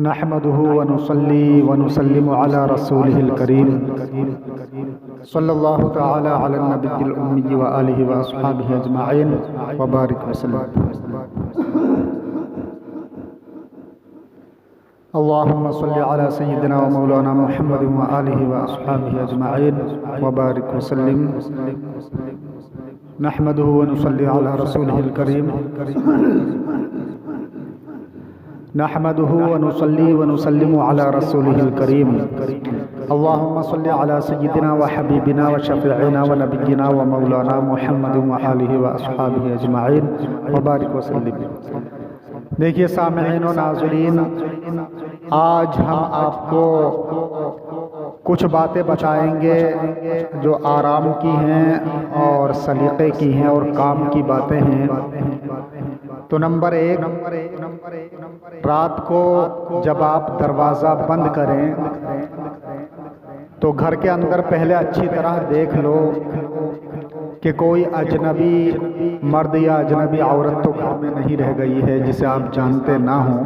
نحمده ونصلي ونسلم على رسوله الكريم صلى الله تعالى على النبي الأمي وآله وأصحابه أجمعين وبارك وسلم. اللهم صل على سيدنا ومولانا محمد وآله وأصحابه أجمعين وبارك وسلم. نحمده ونصلي على رسوله الكريم نحمده ونصلي ونسلم على رسوله الكريم. اللهم صل على سيدنا وحبيبنا وشفيعنا ونبينا ومولانا محمد وآله وأصحابه أجمعين وبارك وسلم. دیکھیے سامعین و ناظرین، آج ہم آپ کو کچھ باتیں بتائیں گے جو آرام کی ہیں اور سلیقے کی ہیں اور کام کی باتیں ہیں. تو نمبر ایک، رات کو جب آپ دروازہ بند کریں تو گھر کے اندر پہلے اچھی طرح دیکھ لو کہ کوئی اجنبی مرد یا اجنبی عورت تو گھر میں نہیں رہ گئی ہے جسے آپ جانتے نہ ہوں،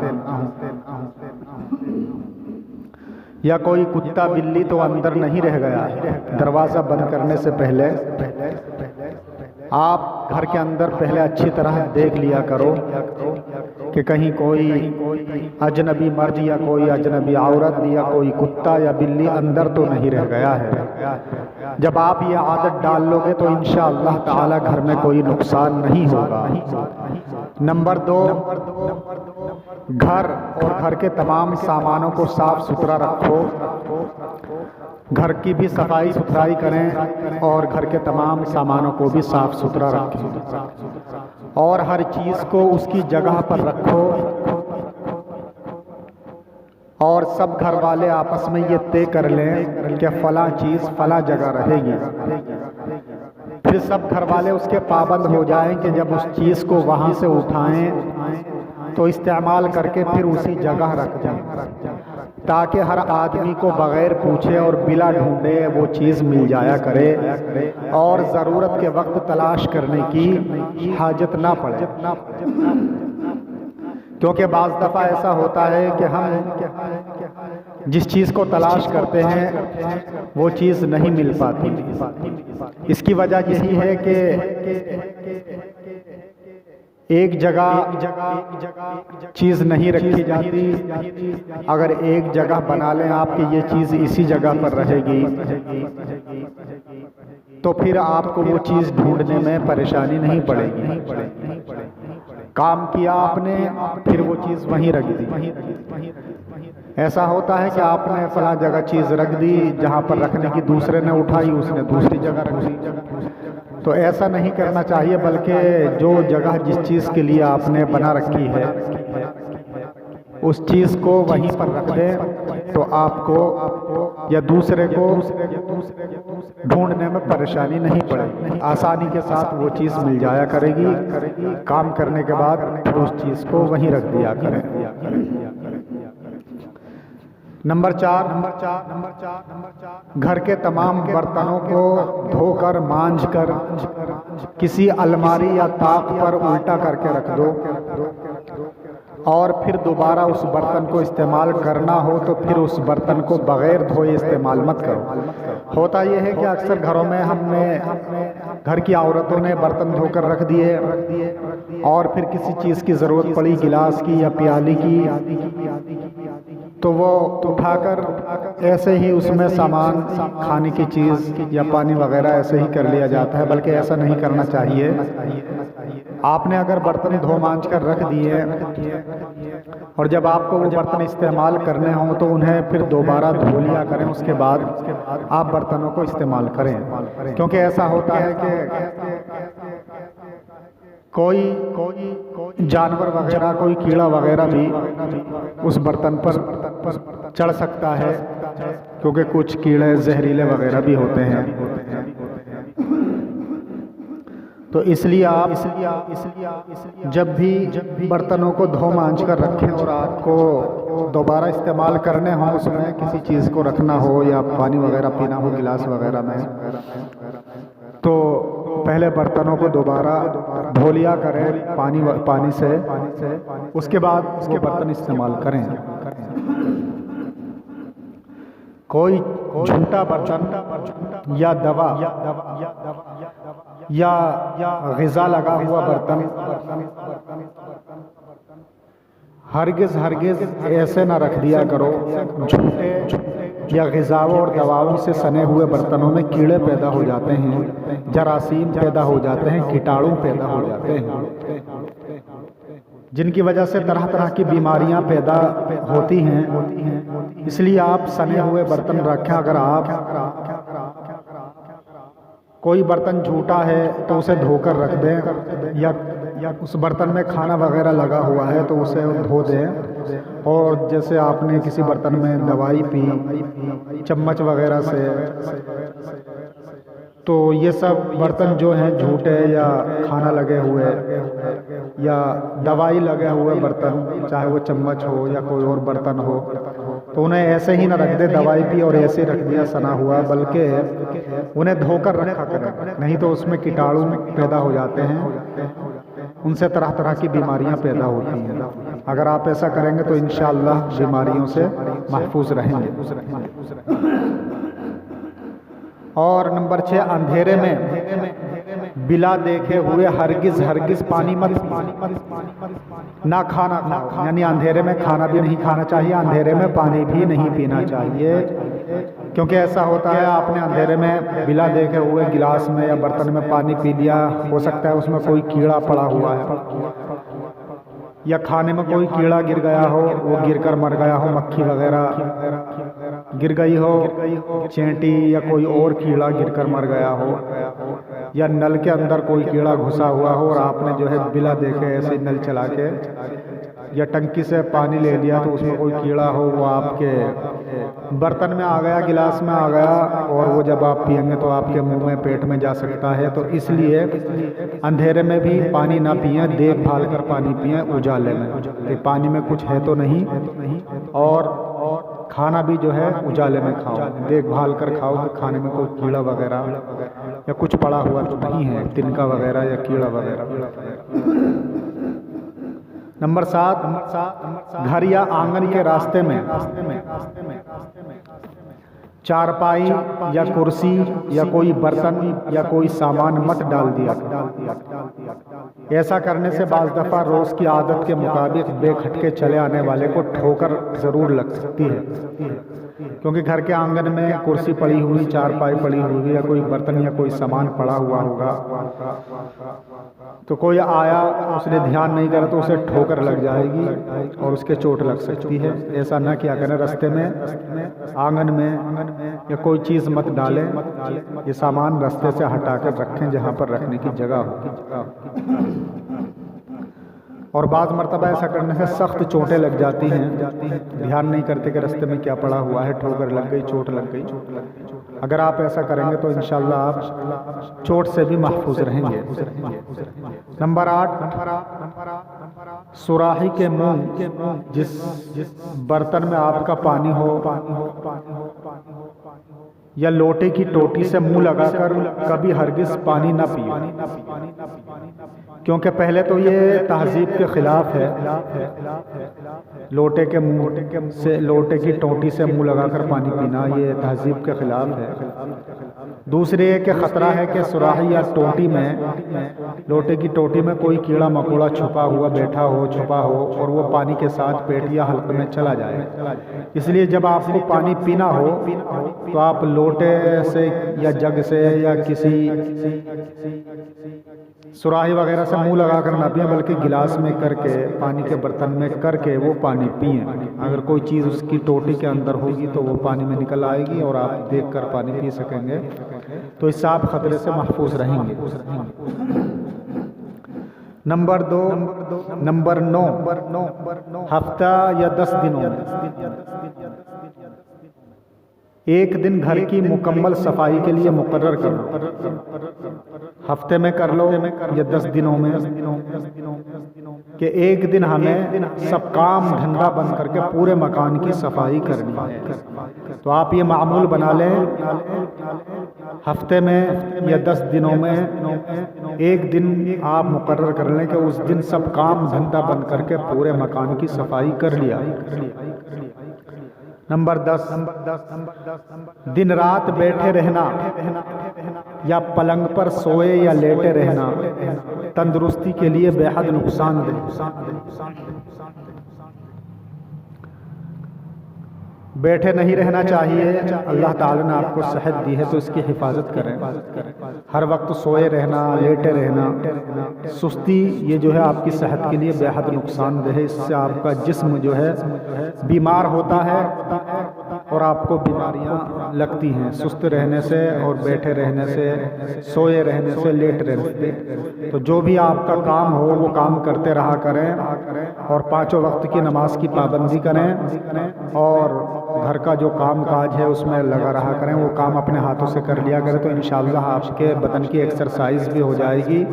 یا کوئی کتا بلی تو اندر نہیں رہ گیا ہے. دروازہ بند کرنے سے پہلے آپ گھر کے اندر پہلے اچھی طرح دیکھ لیا کرو کہ کہیں کوئی اجنبی مرد یا کوئی اجنبی عورت یا کوئی کتا یا بلی اندر تو نہیں رہ گیا ہے. جب آپ یہ عادت ڈال لو گے تو انشاءاللہ تعالی گھر میں کوئی نقصان نہیں ہوگا. نمبر دو، گھر اور گھر کے تمام سامانوں کو صاف ستھرا رکھو. گھر کی بھی صفائی ستھرائی کریں اور گھر کے تمام سامانوں کو بھی صاف ستھرا رکھیں اور ہر چیز کو اس کی جگہ پر رکھو. اور سب گھر والے آپس میں یہ طے کر لیں کہ فلاں چیز فلاں جگہ رہے گی. پھر سب گھر والے اس کے پابند ہو جائیں کہ جب اس چیز کو وہاں سے اٹھائیں تو استعمال کر کے پھر اسی جگہ رکھ دیں، تاکہ ہر آدمی کو بغیر پوچھے اور بلا ڈھونڈے وہ چیز مل جایا کرے اور ضرورت کے وقت تلاش کرنے کی حاجت نہ پڑے. کیونکہ بعض دفعہ ایسا ہوتا ہے کہ ہم جس چیز کو تلاش کرتے ہیں وہ چیز نہیں مل پاتی. اس کی وجہ یہی ہے کہ ایک جگہ چیز نہیں رکھی جاتی. اگر ایک جگہ بنا لیں آپ کہ یہ چیز اسی جگہ پر رہے گی تو پھر آپ کو وہ چیز ڈھونڈنے میں پریشانی نہیں پڑے گی. کام کیا آپ نے، پھر وہ چیز وہیں رکھ دی. ایسا ہوتا ہے کہ آپ نے فلاں جگہ چیز رکھ دی، جہاں پر رکھنے کی دوسرے نے اٹھائی اس نے دوسری جگہ رکھ دی. تو ایسا نہیں کرنا چاہیے، بلکہ جو جگہ جس چیز کے لیے آپ نے بنا رکھی ہے اس چیز کو وہیں پر رکھ دیں تو آپ کو یا دوسرے کو ڈھونڈنے میں پریشانی نہیں پڑے گی. آسانی کے ساتھ وہ چیز مل جایا کرے گی. کام کرنے کے بعد پھر اس چیز کو وہیں رکھ دیا کریں. نمبر چار، گھر کے تمام برتنوں کو دھو کر مانجھ کر کسی الماری یا طاق پر الٹا کر کے رکھ دو اور پھر دوبارہ اس برتن کو استعمال کرنا ہو تو پھر اس برتن کو بغیر دھوئے استعمال مت کرو. ہوتا یہ ہے کہ اکثر گھروں میں گھر کی عورتوں نے برتن دھو کر رکھ دیے اور پھر کسی چیز کی ضرورت پڑی، گلاس کی یا پیالی کی، تو وہ اٹھا کر ایسے ہی اس میں سامان کھانے کی چیز یا پانی وغیرہ ایسے ہی کر لیا جاتا ہے. بلکہ ایسا نہیں کرنا چاہیے. آپ نے اگر برتن دھو مانجھ کر رکھ دیے اور جب آپ کو وہ برتن استعمال کرنے ہوں تو انہیں پھر دوبارہ دھو لیا کریں. اس کے بعد آپ برتنوں کو استعمال کریں. کیونکہ ایسا ہوتا ہے کہ کوئی جانور وغیرہ، کوئی کیڑا وغیرہ بھی اس برتن پر چڑھ سکتا ہے، کیونکہ کچھ کیڑے زہریلے وغیرہ بھی ہوتے ہیں. تو اس لیے آپ جب بھی برتنوں کو دھو مانجھ کر رکھیں اور آپ کو دوبارہ استعمال کرنے ہوں، اس میں کسی چیز کو رکھنا ہو یا پانی وغیرہ پینا ہو گلاس وغیرہ میں، تو پہلے برتنوں کو دوبارہ دھو لیا کریں پانی سے، اس کے بعد وہ برتن استعمال کریں. کوئی جھوٹا برتن یا دوا یا غذا لگا ہوا برتن ہرگز ایسے نہ رکھ دیا کرو۔ جھوٹے یا غذاؤں اور دواؤں سے سنے ہوئے برتنوں میں کیڑے پیدا ہو جاتے ہیں، جراثیم پیدا ہو جاتے ہیں، کیٹاڑو پیدا ہو جاتے ہیں، جن کی وجہ سے طرح طرح کی بیماریاں پیدا ہوتی ہیں۔ اس لیے آپ سنے ہوئے برتن رکھیں۔ اگر آپ کوئی برتن جھوٹا ہے تو اسے دھو کر رکھ دیں، یا اس برتن میں کھانا وغیرہ لگا ہوا ہے تو اسے دھو دیں۔ اور جیسے آپ نے کسی برتن میں دوائی پی چمچ وغیرہ سے، تو یہ سب برتن جو ہیں جھوٹے یا کھانا لگے ہوئے یا دوائی لگے ہوئے برتن، چاہے وہ چمچ ہو یا کوئی اور برتن ہو، تو انہیں ایسے ہی نہ رکھ دے دوائی پی اور ایسے رکھ دیا سنا ہوا، بلکہ انہیں دھو کر رکھا کریں، نہیں تو اس میں کیٹاڑو پیدا ہو جاتے ہیں، ان سے طرح طرح کی بیماریاں پیدا ہوتی ہیں۔ اگر آپ ایسا کریں گے تو انشاءاللہ بیماریوں سے محفوظ رہیں گے۔ اور نمبر 6، اندھیرے میں بلا دیکھے ہوئے ہرگز پانی مت نہ کھانا کھاؤ، یعنی اندھیرے میں کھانا بھی نہیں کھانا چاہیے، اندھیرے میں پانی بھی نہیں پینا چاہیے، کیونکہ ایسا ہوتا ہے آپ نے اندھیرے میں بلا دیکھے ہوئے گلاس میں یا برتن میں پانی پی لیا، ہو سکتا ہے اس میں کوئی کیڑا پڑا ہوا ہے، یا کھانے میں کوئی کیڑا گر گیا ہو، وہ گر کر مر گیا ہو، مکھی وغیرہ گر گئی ہو، چینٹی یا کوئی اور کیڑا گر کر مر گیا ہو، یا نل کے اندر کوئی کیڑا گھسا ہوا ہو اور آپ نے جو ہے بلا دیکھے ایسے نل چلا کے یا ٹنکی سے پانی لے لیا تو اس میں کوئی کیڑا ہو، وہ آپ کے برتن میں آ گیا، گلاس میں آ گیا، اور وہ جب آپ پئیں گے تو آپ کے منہ میں پیٹ میں جا سکتا ہے۔ تو اس لیے اندھیرے میں بھی پانی نہ پئیں، دیکھ بھال کر پانی پئیں اجالے میں، کہ پانی میں کچھ ہے تو نہیں، اور کھانا بھی جو ہے اجالے میں کھاؤ، دیکھ بھال کر کھاؤ کہ کھانے میں کوئی کیڑا وغیرہ یا کچھ پڑا ہوا تو نہیں ہے، تنکا وغیرہ یا کیڑا وغیرہ۔ نمبر 7، گھر یا آنگن کے راستے میں چارپائی یا کرسی یا کوئی برتن یا کوئی سامان مت ڈال دیا۔ ایسا کرنے سے بعض دفعہ روز کی عادت کے مطابق بے کھٹکے چلے آنے والے کو ٹھوکر ضرور لگ سکتی ہے، کیونکہ گھر کے آنگن میں کرسی پڑی ہوئی، چارپائی پڑی ہوئی، یا کوئی برتن یا کوئی سامان پڑا ہوا ہوگا، تو کوئی آیا اس نے دھیان نہیں کرا تو اسے ٹھوکر لگ جائے گی اور اس کے چوٹ لگ سکتی ہے۔ ایسا نہ کیا کریں، راستے میں آنگن میں یا کوئی چیز مت ڈالیں، یہ سامان راستے سے ہٹا کر رکھیں جہاں پر رکھنے کی جگہ ہو۔ اور بعض مرتبہ ایسا کرنے سے سخت چوٹیں لگ جاتی ہیں، دھیان نہیں کرتے کہ راستے میں کیا پڑا ہوا ہے، ٹھوکر لگ گئی، چوٹ لگ گئی۔ اگر آپ ایسا کریں گے تو انشاءاللہ آپ چوٹ سے بھی محفوظ رہیں گے۔ نمبر 8، سوراخی کے منہ، جس برتن میں آپ کا پانی ہو یا لوٹے کی ٹوٹی سے منہ لگا کر کبھی ہرگز پانی نہ پیو، کیونکہ پہلے تو یہ تہذیب کے خلاف ہے، لوٹے کے منہ سے، لوٹے کی ٹوٹی سے منہ لگا کر پانی پینا یہ تہذیب کے خلاف ہے۔ دوسرے یہ کہ خطرہ ہے کہ سوراخی یا ٹوٹی میں، لوٹے کی ٹوٹی میں کوئی کیڑا مکوڑا چھپا ہوا بیٹھا ہو، چھپا ہو، اور وہ پانی کے ساتھ پیٹ یا حلق میں چلا جائے۔ اس لیے جب آپ کو پانی پینا ہو تو آپ لوٹے سے یا جگ سے یا کسی سوراخی وغیرہ سے منہ لگا کر نہ پئیں، بلکہ گلاس میں کر کے، پانی کے برتن میں کر کے وہ پانی پئیں۔ اگر کوئی چیز اس کی ٹوٹی کے اندر ہوگی تو وہ پانی میں نکل آئے گی اور آپ دیکھ کر پانی پی سکیں گے، تو اس سے آپ خطرے سے محفوظ رہیں گے۔ نمبر 9، ہفتہ یا 10 دنوں میں ایک دن گھر کی مکمل صفائی کے لیے مقرر کرو۔ ہفتے میں کر لو یا 10 دنوں میں، کہ ایک دن ہمیں سب کام دھندا بند کر کے پورے مکان کی صفائی کرنی ہے۔ تو آپ یہ معمول بنا لیں، ہفتے میں یا 10 دنوں میں ایک دن آپ مقرر کر لیں کہ اس دن سب کام دھندا بند کر کے پورے مکان کی صفائی کر لیا۔ نمبر 10 دن رات بیٹھے رہنا یا پلنگ پر سوئے یا لیٹے رہنا تندرستی کے لیے بے حد نقصان دہ۔ بیٹھے نہیں رہنا چاہیے، اللہ تعالیٰ نے آپ کو صحت دی ہے تو اس کی حفاظت کریں۔ ہر وقت سوئے رہنا، لیٹے رہنا، سستی، یہ جو ہے آپ کی صحت کے لیے بے حد نقصان دہ ہے۔ اس سے آپ کا جسم جو ہے بیمار ہوتا ہے اور آپ کو بیماریاں لگتی ہیں سست رہنے سے اور بیٹھے رہنے سے، سوئے رہنے سے، لیٹ رہنے سے۔ تو جو بھی آپ کا کام ہو وہ کام کرتے رہا کریں اور پانچوں وقت کی نماز کی پابندی کریں اور گھر کا جو کام کاج ہے اس میں لگا رہا کریں، وہ کام اپنے ہاتھوں سے کر لیا کریں تو انشاءاللہ آپ کے بدن کی ایکسرسائز بھی ہو جائے گی،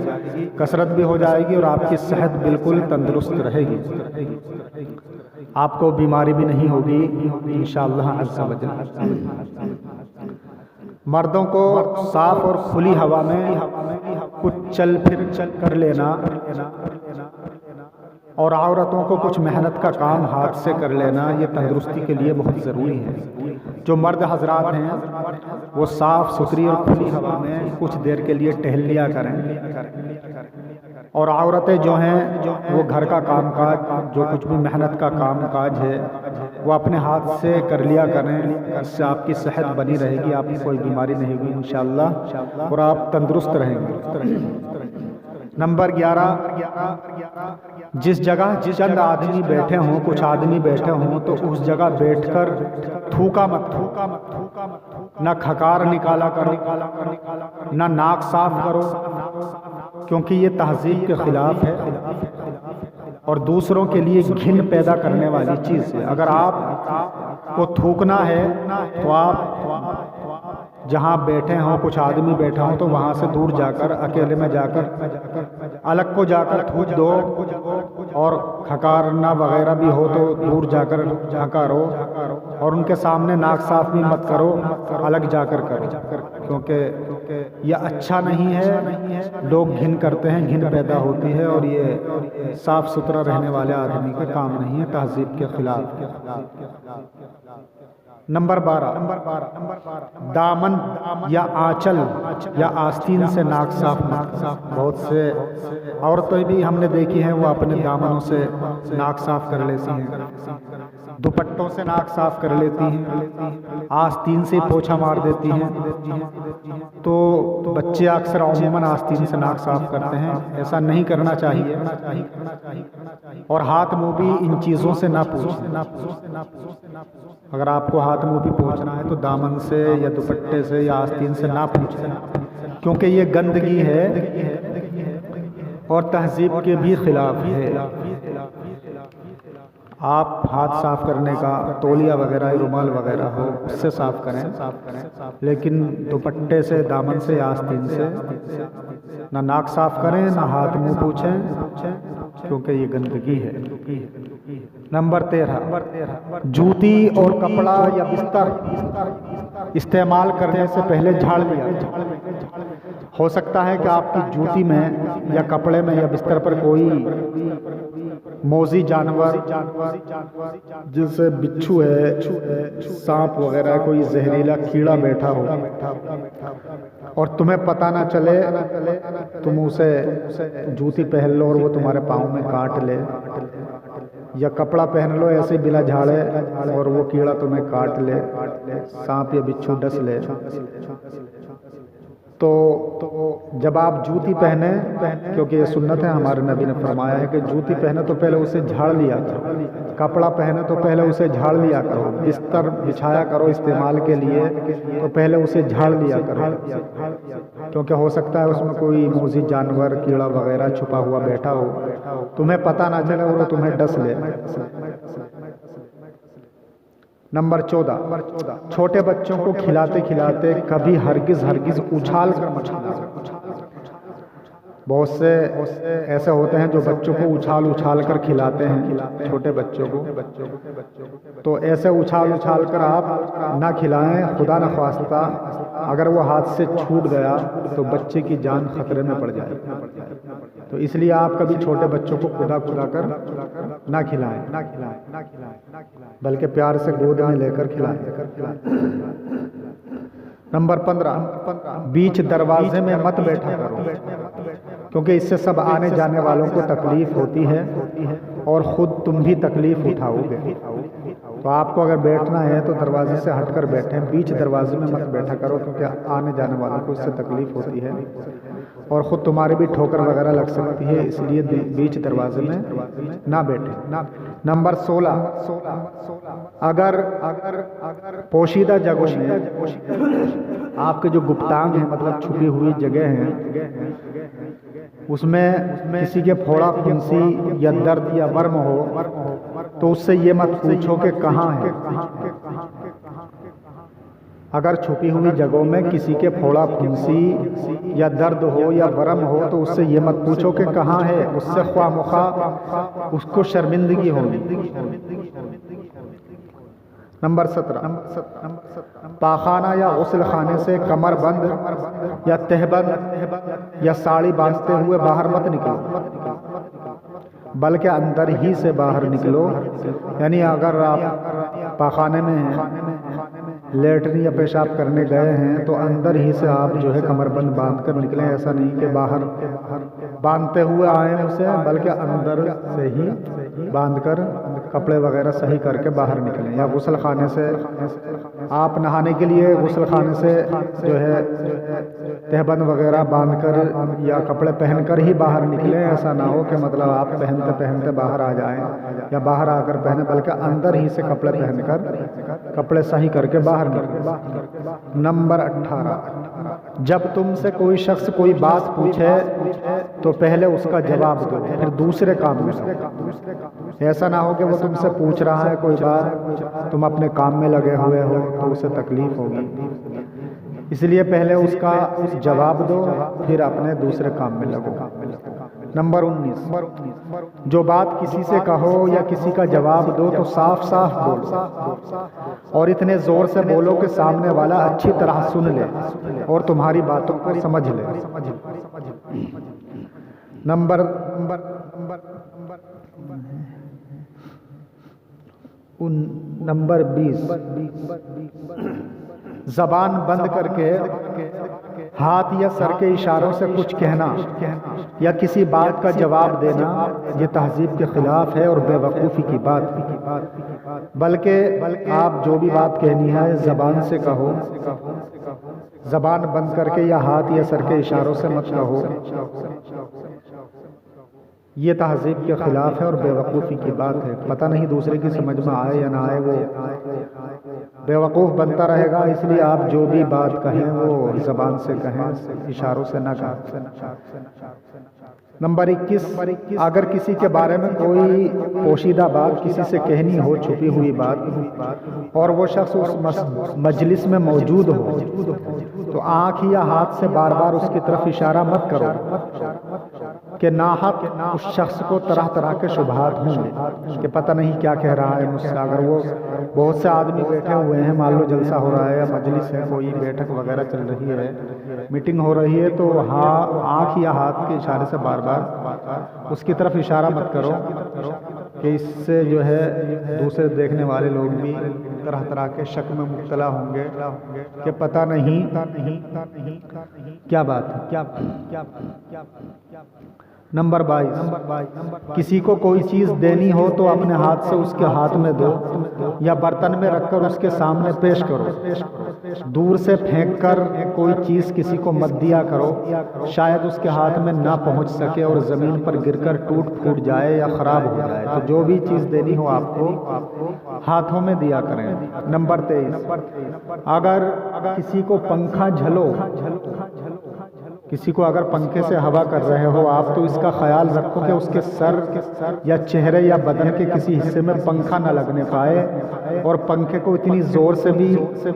کسرت بھی ہو جائے گی اور آپ کی صحت بالکل تندرست رہے گی، آپ کو بیماری بھی نہیں ہوگی انشاءاللہ عز و جل۔ مردوں کو صاف اور کھلی ہوا میں کچھ چل پھر کر لینا اور عورتوں کو کچھ محنت کا کام ہاتھ سے کر لینا یہ تندرستی کے لیے بہت ضروری ہے۔ جو مرد حضرات ہیں وہ صاف ستھری اور کھلی ہوا میں کچھ دیر کے لیے ٹہل لیا کریں اور عورتیں جو ہیں وہ گھر کا کام کاج، جو کچھ بھی محنت کا کام کاج ہے وہ اپنے ہاتھ سے کر لیا کریں، اس سے آپ کی صحت بنی رہے گی، آپ کو کوئی بیماری نہیں ہوگی انشاءاللہ اور آپ تندرست رہیں گے۔ نمبر 11 جس جگہ چند آدمی بیٹھے ہوں، کچھ آدمی بیٹھے ہوں تو اس جگہ بیٹھ کر تھوکا مت، نہ کھکار نکالا کرو، نہ ناک صاف کرو، کیونکہ یہ تہذیب کے خلاف ہے اور دوسروں کے لیے گھن پیدا کرنے والی چیز ہے۔ اگر آپ کو تھوکنا ہے تو آپ جہاں بیٹھے ہوں، کچھ آدمی بیٹھے ہوں تو وہاں سے دور جا کر، اکیلے میں جا کر، الگ کو جا کر تھوک دو اور کھکارنا وغیرہ بھی ہو تو دور جا کر کھکارو اور ان کے سامنے ناک صاف بھی مت کرو، الگ جا کر کرو، کیونکہ یہ اچھا نہیں ہے، لوگ گھن کرتے ہیں، گھن پیدا ہوتی ہے اور یہ صاف ستھرا رہنے والے آدمی کا کام نہیں ہے، تہذیب کے خلاف۔ نمبر 12 دامن یا آنچل یا آستین سے ناک صاف مت۔ بہت سے عورتیں بھی ہم نے دیکھی ہیں وہ اپنے دامنوں سے ناک صاف کر لیتی ہیں، دوپٹوں سے ناک صاف کر لیتی ہیں، آستین سے پوچھا مار دیتی ہیں، تو بچے اکثر عموماً آستین سے ناک صاف کرتے ہیں، ایسا نہیں کرنا چاہیے اور ہاتھ منہ بھی ان چیزوں سے نہ پوچھیں۔ اگر آپ کو ہاتھ منہ بھی پوچھنا ہے تو دامن سے یا دوپٹے سے یا آستین سے نہ پوچھیں، کیونکہ یہ گندگی ہے اور تہذیب کے بھی خلاف ہے۔ آپ ہاتھ صاف کرنے کا تولیہ وغیرہ رومال وغیرہ ہو اس سے صاف کریں، لیکن دوپٹے سے، دامن سے یا آستین سے نہ ناک صاف کریں، نہ ہاتھ منہ پوچھیں، کیونکہ یہ گندگی ہے۔ نمبر 13 جوتی اور کپڑا یا بستر استعمال کرنے سے پہلے جھاڑ لیا۔ ہو سکتا ہے کہ آپ کی جوتی میں یا کپڑے میں یا بستر پر کوئی موذی جانور جیسے بچھو ہے، سانپ وغیرہ، کوئی زہریلا کیڑا بیٹھا ہو اور تمہیں پتہ نہ چلے، تم اسے جوتی پہن لو اور وہ تمہارے پاؤں میں کاٹ لے، یا کپڑا پہن لو ایسے بلا جھاڑے اور وہ کیڑا تمہیں کاٹ لے، سانپ یا بچھو ڈس لے، تو جب آپ جوتی پہنیں، کیونکہ یہ سنت ہے، ہمارے نبی نے فرمایا ہے کہ جوتی پہنے تو پہلے اسے جھاڑ لیا کرو، کپڑا پہنے تو پہلے اسے جھاڑ لیا کرو، بستر بچھایا کرو استعمال کے لیے تو پہلے اسے جھاڑ لیا کرو، کیونکہ ہو سکتا ہے اس میں کوئی موذی جانور، کیڑا وغیرہ چھپا ہوا بیٹھا ہو، تمہیں پتہ نہ چلے اور وہ تمہیں ڈس لے۔ نمبر 14 چھوٹے بچوں کو کھلاتے کھلاتے کبھی ہرگز اچھال کر مت کھلاؤ۔ بہت سے ایسے ہوتے ہیں جو بچوں کو اچھال اچھال کر کھلاتے ہیں، چھوٹے بچوں کو، تو ایسے اچھال اچھال کر آپ نہ کھلائیں، خدا نخواستہ اگر وہ ہاتھ سے چھوٹ گیا تو بچے کی جان خطرے میں پڑ جائے، تو اس لیے آپ کبھی چھوٹے بچوں کو کھدا کھدا کر نہ کھلائیں، بلکہ پیار سے گود میں لے کر کھلائیں۔ نمبر 15، بیچ دروازے میں مت بیٹھا کرو، کیونکہ اس سے سب آنے جانے والوں کو تکلیف ہوتی ہے اور خود تم بھی تکلیف اٹھاؤ گے۔ تو آپ کو اگر بیٹھنا ہے تو دروازے سے ہٹ کر بیٹھیں، بیچ دروازے میں مت بیٹھا کرو، کیونکہ آنے جانے والوں کو اس سے تکلیف ہوتی ہے اور خود تمہارے بھی ٹھوکر وغیرہ لگ سکتی ہے، اس لیے بیچ دروازے میں نہ بیٹھیں۔ نمبر 16، اگر پوشیدہ جگہوں میں آپ کے جو گپتانگ ہیں، مطلب چھپی ہوئی جگہ ہیں، اس میں کسی کے پھوڑا پھنسی یا درد یا ورم ہو تو اس سے یہ مت پوچھو کہ کہاں ہے۔ اگر چھپی ہوئی جگہوں میں کسی کے پھوڑا پھنسی یا درد ہو یا ورم ہو تو اس سے یہ مت پوچھو کہ کہاں ہے، اس سے خواہ مخواہ اس کو شرمندگی ہوگی۔ نمبر 17، پاخانہ یا غسل خانے سے کمر بند یا تہبند یا ساڑی باندھتے ہوئے باہر مت نکلو، بلکہ اندر ہی سے باہر نکلو۔ یعنی اگر آپ پاخانے میں ہیں، لیٹرین یا پیشاب کرنے گئے ہیں تو اندر ہی سے آپ جو ہے کمر بند باندھ کر نکلیں، ایسا نہیں کہ باہر باندھتے ہوئے آئیں اسے، بلکہ اندر سے ہی باندھ کر کپڑے وغیرہ صحیح کر کے باہر نکلیں۔ یا غسل خانے سے آپ نہانے کے لیے غسل خانے سے جو ہے تہبند وغیرہ باندھ کر یا کپڑے پہن کر ہی باہر نکلیں، ایسا نہ ہو کہ مطلب آپ پہنتے پہنتے باہر آ جائیں یا باہر آ کر پہنیں، بلکہ اندر ہی سے کپڑے پہن کر کپڑے صحیح کر کے باہر نکلیں۔ نمبر 18، جب تم سے کوئی شخص کوئی بات پوچھے تو پہلے اس کا جواب دو، پھر دوسرے کام میں لگو۔ ایسا نہ ہو کہ وہ تم سے پوچھ رہا ہے کوئی بات، تم اپنے کام میں لگے ہوئے ہو تو اسے تکلیف ہوگی، اس لیے پہلے اس کا جواب دو پھر اپنے دوسرے کام میں لگو۔ نمبر 19، جو بات کسی سے کہو یا کسی کا جواب دو تو صاف صاف بولو اور اتنے زور سے بولو کہ سامنے والا اچھی طرح سن لے اور تمہاری باتوں کو سمجھ لے۔ نمبر 20، زبان بند کر کے ہاتھ یا سر کے اشاروں سے کچھ کہنا یا کسی بات کا جواب دینا یہ تہذیب کے خلاف ہے اور بے وقوفی کی بات ہے، بلکہ آپ جو بھی بات کہنی ہے زبان سے کہو، زبان بند کر کے یا ہاتھ یا سر کے اشاروں سے مت کہو، یہ تہذیب کے خلاف ہے اور بے وقوفی کی بات ہے۔ پتہ نہیں دوسرے کی سمجھ میں آئے یا نہ آئے، وہ بے وقوف بنتا رہے گا، اس لیے آپ جو بھی بات کہیں وہ زبان سے کہیں، اشاروں سے نہ کہیں۔ نمبر 21، اگر کسی کے بارے میں کوئی پوشیدہ بات کسی سے کہنی ہو، چھپی ہوئی بات، اور وہ شخص اس مجلس میں موجود ہو تو آنکھ یا ہاتھ سے بار بار اس کی طرف اشارہ مت کرو کہ ناحق اس شخص کو طرح طرح کے شبہات ہوں کہ پتہ نہیں کیا کہہ رہا ہے مجھ سے۔ اگر وہ بہت سے آدمی بیٹھے ہوئے ہیں، مان لو جلسہ ہو رہا ہے یا مجلس ہے، کوئی بیٹھک وغیرہ چل رہی ہے، میٹنگ ہو رہی ہے، تو آنکھ یا ہاتھ کے اشارے سے بار بار اس کی طرف اشارہ مت کرو کہ اس سے جو ہے دوسرے دیکھنے والے لوگ بھی طرح طرح کے شک میں مبتلا ہوں گے کہ پتہ نہیں کیا بات ہے۔ نمبر 22، کسی کو کوئی چیز دینی ہو تو اپنے ہاتھ سے اس کے ہاتھ میں دو یا برتن میں رکھ کر اس کے سامنے پیش کرو، دور سے پھینک کر کوئی چیز کسی کو مت دیا کرو، شاید اس کے ہاتھ میں نہ پہنچ سکے اور زمین پر گر کر ٹوٹ پھوٹ جائے یا خراب ہو جائے۔ تو جو بھی چیز دینی ہو آپ کو ہاتھوں میں دیا کریں۔ نمبر 23، اگر کسی کو پنکھا جھلو، کسی کو اگر پنکھے سے ہوا کر رہے ہو آپ تو اس کا خیال رکھو کہ اس کے سر یا چہرے یا بدن کے کسی حصے میں پنکھا نہ لگنے پائے، اور پنکھے کو اتنی زور سے بھی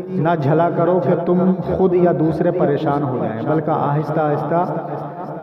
نہ جھلا کرو کہ تم خود یا دوسرے پریشان ہو جائیں، بلکہ آہستہ آہستہ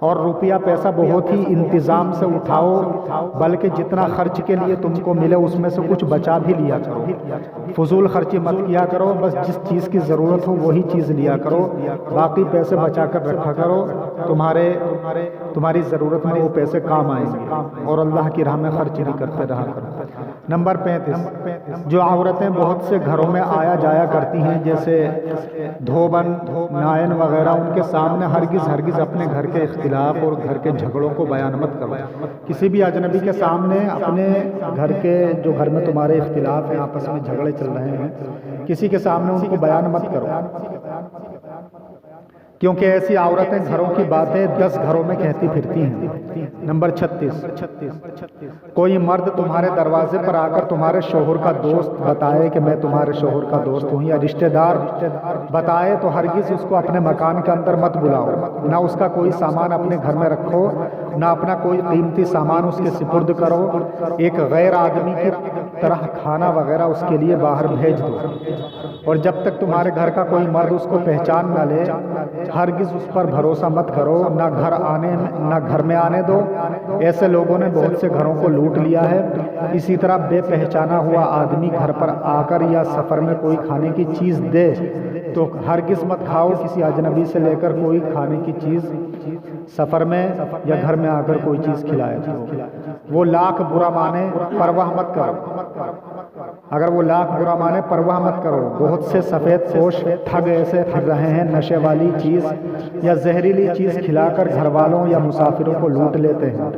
اور روپیہ پیسہ بہت ہی انتظام سے اٹھاؤ، بلکہ جتنا خرچ کے لیے تم کو ملے اس میں سے کچھ بچا بھی لیا کرو۔ فضول خرچی مت کیا کرو، بس جس چیز کی ضرورت ہو وہی چیز لیا کرو، باقی پیسے بچا کر رکھا کرو، تمہاری ضرورت میں وہ پیسے کام آئیں گے، اور اللہ کی راہ میں خرچ بھی کرتے رہا کرو۔ نمبر 35، جو عورتیں بہت سے گھروں میں آیا جایا کرتی ہیں جیسے دھوبن، نائن وغیرہ، ان کے سامنے ہرگز اپنے گھر کے اختلاف اور گھر کے جھگڑوں کو بیان مت کرو۔ کسی بھی اجنبی کے سامنے اپنے گھر کے، جو گھر میں تمہارے اختلاف ہیں، آپس میں جھگڑے چل رہے ہیں، کسی کے سامنے ان کو بیان مت کرو، کیونکہ ایسی عورتیں گھروں کی باتیں 10 گھروں میں کہتی پھرتی ہیں۔ نمبر 36، کوئی مرد تمہارے دروازے پر آ کر تمہارے شوہر کا دوست بتائے کہ میں تمہارے شوہر کا دوست ہوں، یا رشتہ دار بتائے، تو ہرگز اس کو اپنے مکان کے اندر مت بلاؤ، نہ اس کا کوئی سامان اپنے گھر میں رکھو، نہ اپنا کوئی قیمتی سامان اس کے سپرد کرو، ایک غیر آدمی کی طرح کھانا وغیرہ اس کے لیے باہر بھیج دو، اور جب تک تمہارے گھر کا کوئی مرد اس کو پہچان نہ لے ہرگز اس پر بھروسہ مت کرو، نہ گھر میں آنے دو۔ ایسے لوگوں نے بہت سے گھروں کو لوٹ لیا ہے۔ اسی طرح بے پہچانا ہوا آدمی گھر پر آ کر یا سفر میں کوئی کھانے کی چیز دے تو ہرگز مت کھاؤ۔ کسی اجنبی سے لے کر کوئی کھانے کی چیز سفر میں یا گھر میں آ کر کوئی چیز کھلائے تو وہ لاکھ برا مانے، پرواہ مت کرو۔ اگر وہ لاکھ برا مانے، پرواہ مت کرو۔ بہت سے سفید پوش ٹھگ ایسے پھر رہے ہیں، نشے والی چیز یا زہریلی چیز کھلا کر گھر والوں یا مسافروں کو لوٹ لیتے ہیں۔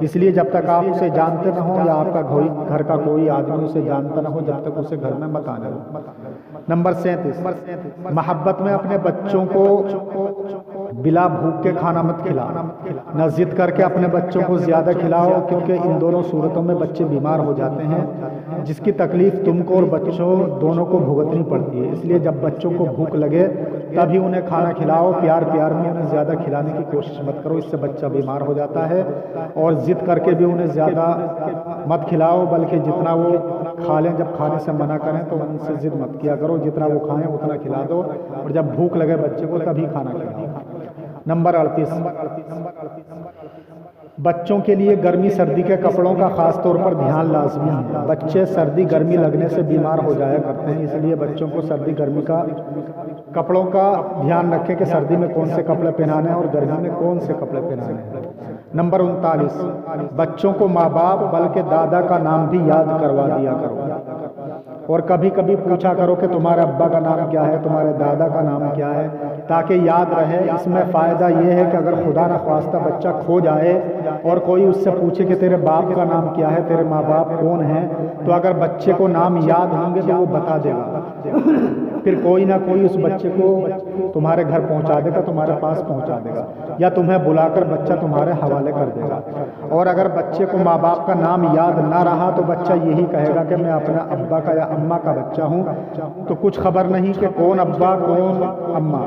اس لیے جب تک آپ اسے جانتے نہ ہو یا آپ کا گھر کا کوئی آدمی اسے جانتا نہ ہو، جب تک اسے گھر میں مت آنے دو۔ نمبر 37، محبت میں اپنے بچوں کو بلا بھوک کے کھانا مت کھلاؤ، نہ ضد کر کے اپنے بچوں کو زیادہ کھلاؤ، کیونکہ ان دونوں صورتوں میں بچے بیمار ہو جاتے ہیں، جس کی تکلیف تم کو اور بچوں دونوں کو بھگتنی پڑتی ہے۔ اس لیے جب بچوں کو بھوک لگے تبھی انہیں کھانا کھلاؤ، پیار میں انہیں زیادہ کھلانے کی کوشش مت کرو، اس سے بچہ بیمار ہو جاتا ہے۔ اور ضد کر کے بھی انہیں زیادہ مت کھلاؤ، بلکہ جتنا وہ کھا لیں، جب کھانے سے منع کریں تو ان سے ضد مت کیا کرو، جتنا وہ کھائیں اتنا کھلا دو، اور جب بھوک لگے بچے کو تبھی کھانا کھلاؤ۔ نمبر 38، بچوں کے لیے گرمی سردی کے کپڑوں کا خاص طور پر دھیان لازمی ہے۔ بچے سردی گرمی لگنے سے بیمار ہو جایا کرتے ہیں، اس لیے بچوں کو سردی گرمی کا کپڑوں کا دھیان رکھیں کہ سردی میں کون سے کپڑے پہنانے ہیں اور گرمی میں کون سے کپڑے پہنانے ہیں۔ نمبر 39، بچوں کو ماں باپ بلکہ دادا کا نام بھی یاد کروا دیا کرو، اور کبھی کبھی پوچھا کرو کہ تمہارے ابا کا نام کیا ہے، تمہارے دادا کا نام کیا ہے، تاکہ یاد رہے۔ اس میں فائدہ یہ ہے کہ اگر خدا نخواستہ بچہ کھو جائے اور کوئی اس سے پوچھے کہ تیرے باپ کا نام کیا ہے، تیرے ماں باپ کون ہیں، تو اگر بچے کو نام یاد ہوں گے تو وہ بتا دے گا، پھر کوئی نہ کوئی اس بچے کو تمہارے گھر پہنچا دے گا، تمہارے پاس پہنچا دے گا، یا تمہیں بلا کر بچہ تمہارے حوالے کر دے گا۔ اور اگر بچے کو ماں باپ کا نام یاد نہ رہا تو بچہ یہی کہے گا کہ میں اپنا ابا کا یا اماں کا بچہ ہوں، تو کچھ خبر نہیں کہ کون ابا کون اماں۔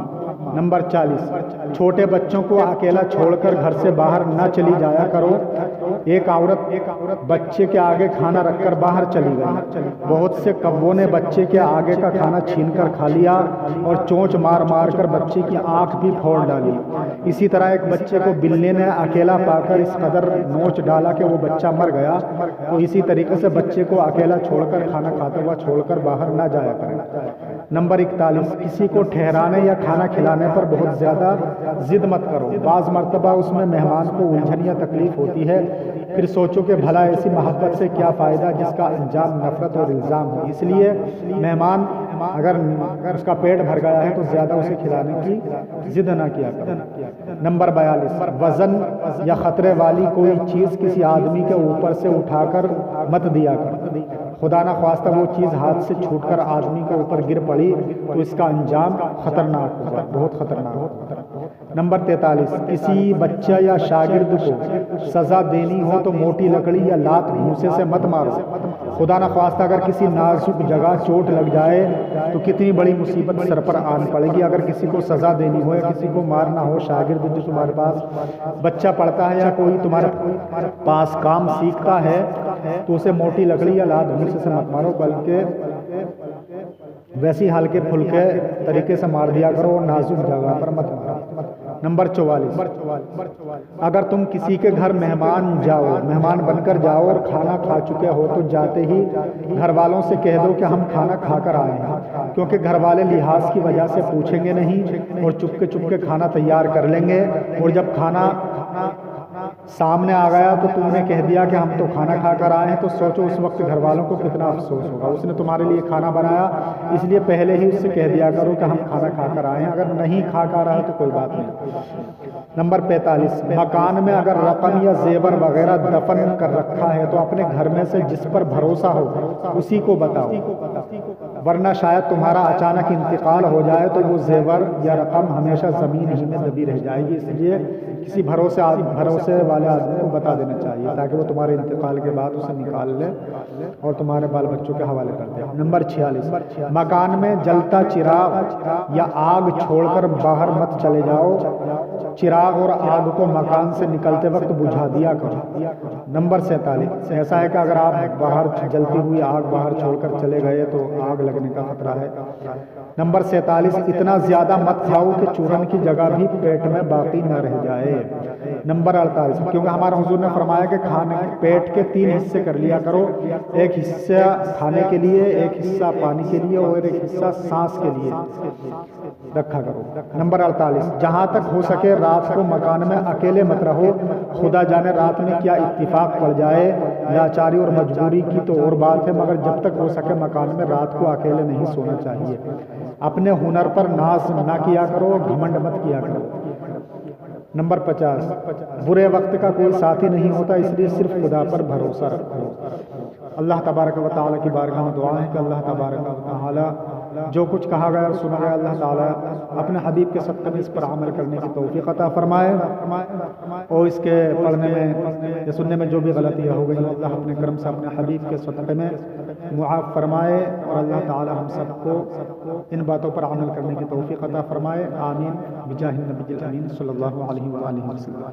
نمبر 40، چھوٹے بچوں کو اکیلا چھوڑ کر گھر سے باہر نہ چلی جایا کرو۔ ایک عورت بچے کے آگے کھانا رکھ کر باہر چلی گئی، بہت سے کبوں نے بچے کے آگے کا کھانا چھین کر کھا لیا اور چونچ مار مار کر بچے کی آنکھ بھی پھوڑ ڈالی۔ اسی طرح ایک بچے کو بلّی نے اکیلا پا کر اس قدر نوچ ڈالا کہ وہ بچہ مر گیا۔ تو اسی طریقے سے بچے کو اکیلا چھوڑ کر کھانا کھاتا ہوا چھوڑ کر باہر نہ جایا کریں۔ نمبر 41، کسی کو ٹھہرانے یا کھانا کھلانے پر بہت زیادہ ضد مت کرو۔ بعض مرتبہ اس میں مہمان کو الجھن یا تکلیف ہوتی ہے، پھر سوچو کہ بھلا ایسی محبت سے کیا فائدہ جس کا انجام نفرت اور الزام ہو۔ اس لیے مہمان اگر اس کا پیٹ بھر گیا ہے تو زیادہ اسے کھلانے کی ضد نہ کیا کرو۔ نمبر 42، وزن یا خطرے والی کوئی چیز کسی آدمی کے اوپر سے اٹھا کر مت دیا کر، خدا نہ خواستہ وہ چیز ہاتھ سے چھوٹ کر آدمی کے اوپر گر پڑی تو اس کا انجام خطرناک ہوگا، بہت خطرناک ہوگا۔ نمبر 43، کسی بچہ یا شاگرد کو سزا دینی ہو تو موٹی لکڑی یا لات گھونسے سے مت مارو۔ خدا نہ خواستہ اگر کسی نازک جگہ چوٹ لگ جائے تو کتنی بڑی مصیبت سر پر آن پڑے گی۔ اگر کسی کو سزا دینی ہو یا کسی کو مارنا ہو، شاگرد جو تمہارے پاس بچہ پڑھتا ہے یا کوئی تمہارے پاس کام سیکھتا ہے تو اسے موٹی لکڑی یا لات گھونسے سے مت مارو، بلکہ ویسی ہلکے پھلکے طریقے سے مار دیا کرو، نازک جگہ پر مت مارو۔ نمبر 44، اگر تم کسی کے گھر مہمان بن کر جاؤ اور کھانا کھا چکے ہو تو جاتے ہی گھر والوں سے کہہ دو کہ ہم کھانا کھا کر آئے ہیں، کیونکہ گھر والے لحاظ کی وجہ سے پوچھیں گے نہیں اور چپ کے کھانا تیار کر لیں گے، اور جب کھانا سامنے آ گیا تو تم نے کہہ دیا کہ ہم تو کھانا کھا کر آئے ہیں، تو سوچو اس وقت گھر والوں کو کتنا افسوس ہوگا۔ اس نے تمہارے لیے کھانا بنایا، اس لیے پہلے ہی اس سے کہہ دیا کرو کہ ہم کھانا کھا کر آئے ہیں، اگر نہیں کھا کر آئے تو کوئی بات نہیں۔ نمبر 45، مکان میں اگر رقم یا زیور وغیرہ دفن کر رکھا ہے تو اپنے گھر میں سے جس پر بھروسہ ہو اسی کو بتاؤ، ورنہ شاید تمہارا اچانک انتقال ہو جائے تو وہ زیور یا رقم ہمیشہ زمین ہی میں دبی رہ جائے گی، اس لیے کسی بھروسے والے آدمی کو بتا دینا چاہیے تاکہ وہ تمہارے انتقال کے بعد اسے نکال لے اور تمہارے بال بچوں کے حوالے کر دے۔ نمبر 46، مکان میں جلتا چراغ یا آگ چھوڑ کر باہر مت چلے جاؤ، چراغ اور آگ کو مکان سے نکلتے وقت بجھا دیا کرو۔ نمبر 47، ایسا ہے کہ اگر آپ باہر جلتی ہوئی آگ باہر چھوڑ کر چلے گئے تو آگ لگنے کا خطرہ ہے۔ نمبر 47، اتنا زیادہ مت کھاؤ کہ چورن کی جگہ بھی پیٹ میں باقی نہ رہ جائے۔ نمبر 48، کیونکہ ہمارا حضور نے فرمایا کہ پیٹ کے 3 حصے کر لیا کرو، ایک حصہ کھانے کے لیے، ایک حصہ پانی کے لیے اور ایک حصہ سانس کے لیے رکھا کرو۔ نمبر 48، جہاں تک ہو سکے رات کو مکان میں اکیلے مت رہو، خدا جانے رات میں کیا اتفاق پڑ جائے، لاچاری اور مجبوری کی تو اور بات ہے، مگر جب تک ہو سکے مکان میں رات کو اکیلے نہیں سونا چاہیے۔ اپنے ہنر پر ناز نہ کیا کرو، گھمنڈ مت کیا کرو۔ نمبر 50، برے وقت کا کوئی ساتھی نہیں ہوتا، اس لیے صرف خدا پر بھروسہ رکھو۔ اللہ تبارک و تعالیٰ کی بارگاہ میں دعا ہے کہ اللہ تبارک و تعالیٰ جو کچھ کہا گیا اور سنا گیا اللہ تعالیٰ اپنے حبیب کے صدقے میں اس پر عمل کرنے کی توفیق عطا فرمائے، اور اس کے پڑھنے میں یا سننے میں جو بھی غلطیاں ہو گئی اللہ اپنے کرم سے اپنے حبیب کے صدقے میں معاف فرمائے، اور اللہ تعالیٰ ہم سب کو ان باتوں پر عمل کرنے کی توفیق عطا فرمائے۔ آمین بجاہ النبی الامین صلی اللہ علیہ وآلہ وسلم۔